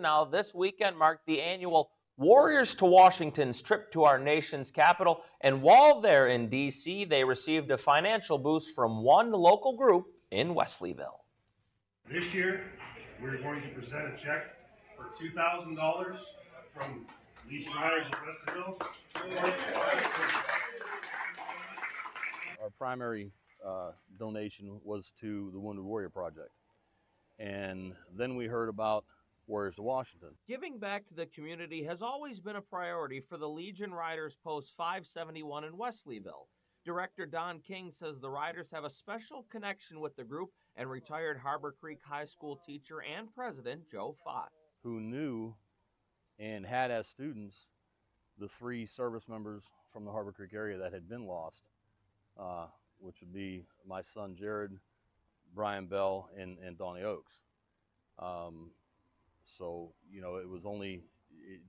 Now, this weekend marked the annual Warriors to Washington's trip to our nation's capital, and while they're in D.C., they received a financial boost from one local group in Wesleyville. This year, we're going to present a check for $2,000 from Legion Riders of Wesleyville. Our primary donation was to the Wounded Warrior Project. And then we heard about Warriors to Washington. Giving back to the community has always been a priority for the Legion Riders Post 571 in Wesleyville. Director Don King says the Riders have a special connection with the group and retired Harbor Creek High School teacher and president Joe Fott, who knew and had as students the 3 service members from the Harbor Creek area that had been lost, which would be my son Jared, Brian Bell, and Donnie Oakes. So, you know, it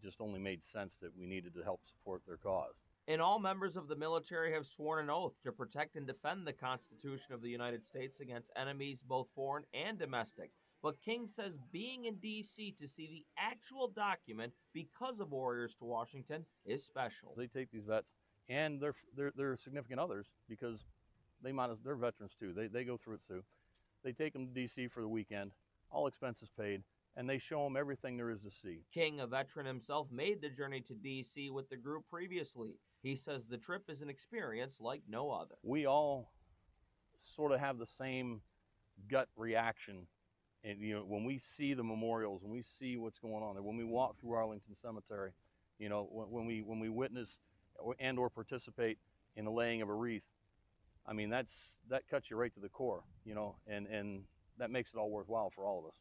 just only made sense that we needed to help support their cause. And all members of the military have sworn an oath to protect and defend the Constitution of the United States against enemies both foreign and domestic. But King says being in D.C. to see the actual document because of Warriors to Washington is special. They take these vets and their significant others, because they're veterans too. They go through it too. They take them to D.C. for the weekend, all expenses paid, and they show them everything there is to see. King, a veteran himself, made the journey to D.C. with the group previously. He says the trip is an experience like no other. We all sort of have the same gut reaction, and you know, when we see the memorials, when we see what's going on there, when we walk through Arlington Cemetery, you know, when we witness or participate in the laying of a wreath, I mean, that cuts you right to the core, you know, and that makes it all worthwhile for all of us.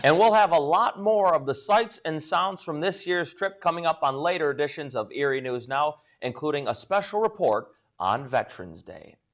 And we'll have a lot more of the sights and sounds from this year's trip coming up on later editions of Erie News Now, including a special report on Veterans Day.